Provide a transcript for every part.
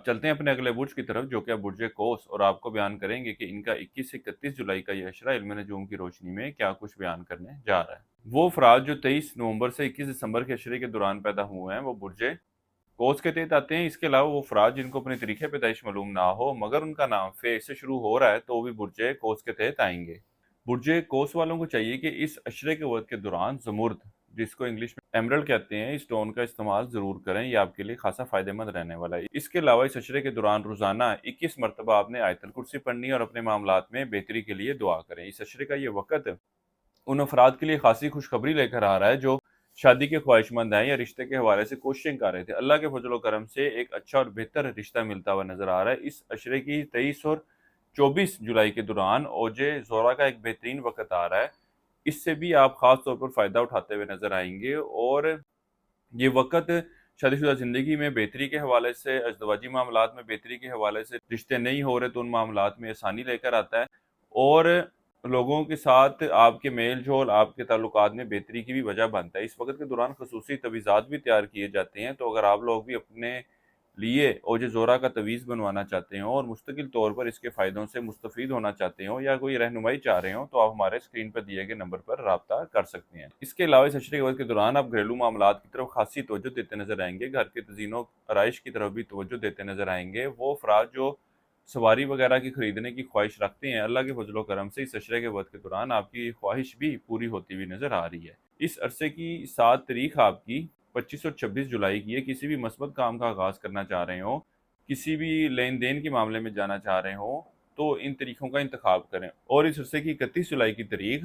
अब चलते हैं अपने अगले बुर्ज की तरफ, जो कि बुर्ज कौस, और आपको बयान करेंगे कि इनका 21 से 31 जुलाई का ये अशरा इल्म नजूम की रोशनी में क्या कुछ बयान करने जा रहा है। वो अफराद जो 23 नवंबर से 21 दिसंबर के अशरे के दौरान पैदा हुए हैं वो बुर्ज कौस के तहत आते हैं। इसके अलावा वो अफराद जिनको अपने तरीके पैदाइश मालूम ना हो मगर उनका नाम फे से शुरू हो रहा है तो वो भी बुर्ज कौस के तहत आएंगे। बुर्ज कौस वालों को चाहिए कि इस अशरे के वक्त के दौरान ज़मुर्द, जिसको इंग्लिश में एमरल्ड कहते हैं, इस स्टोन का इस्तेमाल ज़रूर करें। ये आपके लिए खासा फ़ायदेमंद रहने वाला है। इसके अलावा इस अशरे के दौरान रोज़ाना 21 मरतबा आपने आयतल कुर्सी पढ़नी है और अपने मामलात में बेहतरी के लिए दुआ करें। इस अशरे का ये वक़्त उन अफराद के लिए खासी खुशखबरी लेकर आ रहा है जो शादी के ख्वाहिशमंद हैं या रिश्ते के हवाले से कोशिशें कर रहे थे। अल्लाह के फजल करम से एक अच्छा और बेहतर रिश्ता मिलता हुआ नजर आ रहा है। इस अशरे की 23 और 24 जुलाई के दौरान ओजे जोरा का एक बेहतरीन वक्त आ रहा है। इससे भी आप खास तौर पर फ़ायदा उठाते हुए नजर आएंगे और ये वक्त शादीशुदा ज़िंदगी में बेहतरी के हवाले से, अज़दवाजी मामलात में बेहतरी के हवाले से, रिश्ते नहीं हो रहे तो उन मामलात में आसानी लेकर आता है और लोगों के साथ आपके मेल जोल, आपके ताल्लुकात में बेहतरी की भी वजह बनता है। इस वक्त के दौरान खसूसी तवीज़ात भी तैयार किए जाते हैं, तो अगर आप लोग भी अपने लिए ओज ज़ोरा का तवीज़ बनवाना चाहते हो और मुस्तकिल तौर पर इसके फ़ायदों से मुस्तफ़ीद होना चाहते हो या कोई रहनुमाई चाह रहे हो तो आप हमारे स्क्रीन पर दिए गए नंबर पर रब्ता कर सकते हैं। इसके अलावा इस अशरे के वक्त के दौरान आप घरेलू मामलात की तरफ खासी तवज्जो देते नजर आएंगे। घर के तज़ीनो आराइश की तरफ भी तवज्जो देते नजर आएंगे। वो अफराद जो सवारी वगैरह की खरीदने की ख्वाहिश रखते हैं, अल्लाह के फजल करम से इस अशरे के वक्त के दौरान आपकी ख्वाहिश भी पूरी होती हुई नजर आ रही है। इस अरसे की 7 तारीख आपकी 25 और 26 जुलाई की है। किसी भी मस्बत काम का आगाज़ करना चाह रहे हो, किसी भी लेन देन के मामले में जाना चाह रहे हो तो इन तरीक़ों का इंतखाब करें। और इस अरसे की 31 जुलाई की तारीख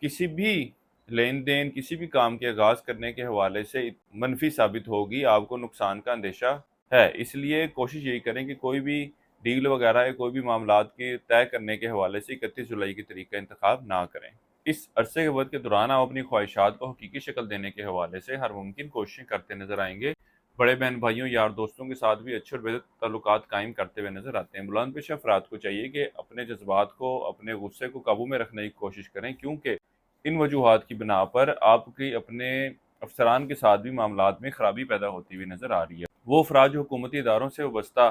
किसी भी लेन देन, किसी भी काम के आगाज़ करने के हवाले से मनफी साबित होगी, आपको नुकसान का अंदेशा है। इसलिए कोशिश यही करें कि कोई भी डील वगैरह या कोई भी मामलात के तय करने के हवाले से 31 जुलाई की तारीख का इंतखाब ना करें। इस अरसे के वक्त के दौरान आप अपनी ख्वाहिशात को हकीकी शक्ल देने के हवाले से हर मुमकिन कोशिशें करते नजर आएंगे। बड़े बहन भाइयों, यार दोस्तों के साथ भी अच्छे और बेहतर ताल्लुकात कायम करते हुए नजर आते हैं। बुलंद पेशा अफराद को चाहिए कि अपने जज्बात को, अपने गुस्से को काबू में रखने की कोशिश करें, क्योंकि इन वजूहात की बिना पर आपकी अपने अफसरान के साथ भी मामलात में खराबी पैदा होती हुई नजर आ रही है। वो अफराद जो हुकूमती इदारों से वाबस्ता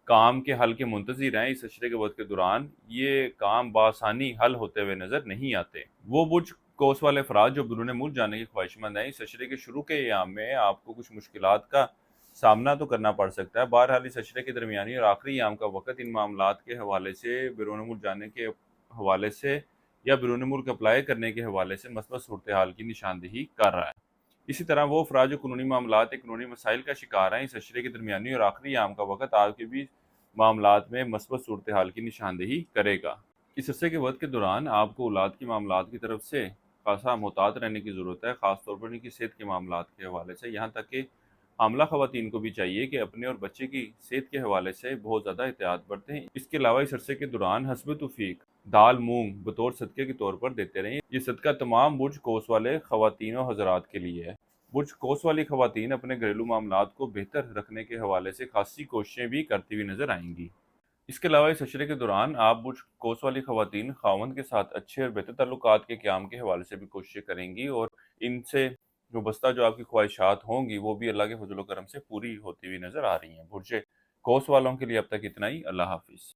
काम के हल के मुंतज़िर हैं, इस अशरे के वक्त के दौरान ये काम बआसानी हल होते हुए नजर नहीं आते। वो बुर्ज कौस वाले अफराद जो बैरून मुल्क जाने की ख्वाहिशमंद हैं, इस अशरे के शुरू के अयाम में आपको कुछ मुश्किलात का सामना तो करना पड़ सकता है। बहरहाल इस अशरे के दरमियानी और आखिरी अयाम का वक्त इन मामलात के हवाले से, बैरून मुल्क जाने के हवाले से या बैरून मुल्क अप्लाई करने के हवाले से मस्बत सूरत हाल की निशानदेही कर रहा है। इसी तरह वो अफराद जो कानूनी मामलात या कानूनी मसाइल का शिकार हैं, इस अशरे के दरमियानी और आखिरी आम का वक्त आपके भी मामलात में मस्बत सूरत हाल की निशानदेही करेगा। इस अरसे के वक्त के दौरान आपको औलाद की मामलात की तरफ से खासा मोहतात रहने की ज़रूरत है, ख़ास तौर पर उनकी सेहत के मामलात के हवाले से। यहाँ तक कि हामला ख़वातीन को भी चाहिए कि अपने और बच्चे की सेहत के हवाले से बहुत ज़्यादा एहतियात बरतें। इसके अलावा इस अरसे के दौरान हस्ब तौफीक दाल मूंग बतौर सदक़े के तौर पर देते रहें। ये सदका तमाम बुर्ज कौस वाले ख़वातीन और हज़रात के लिए है। बुर्ज कौस वाली ख़वातीन अपने घरेलू मामलात को बेहतर रखने के हवाले से खासी कोशिशें भी करती हुई नजर आएंगी। इसके अलावा इस अशरे के दौरान आप बुर्ज कौस वाली ख़वातीन ख़ावंद के साथ अच्छे और बेहतर ताल्लुकात के क़याम के हवाले से भी कोशिशें करेंगी और इनसे वाबस्ता जो आपकी ख्वाहिशात होंगी वो भी अल्लाह के फजल करम से पूरी होती हुई नजर आ रही हैं। बुर्ज कौस वालों के लिए अब तक इतना ही। अल्लाह हाफिज़।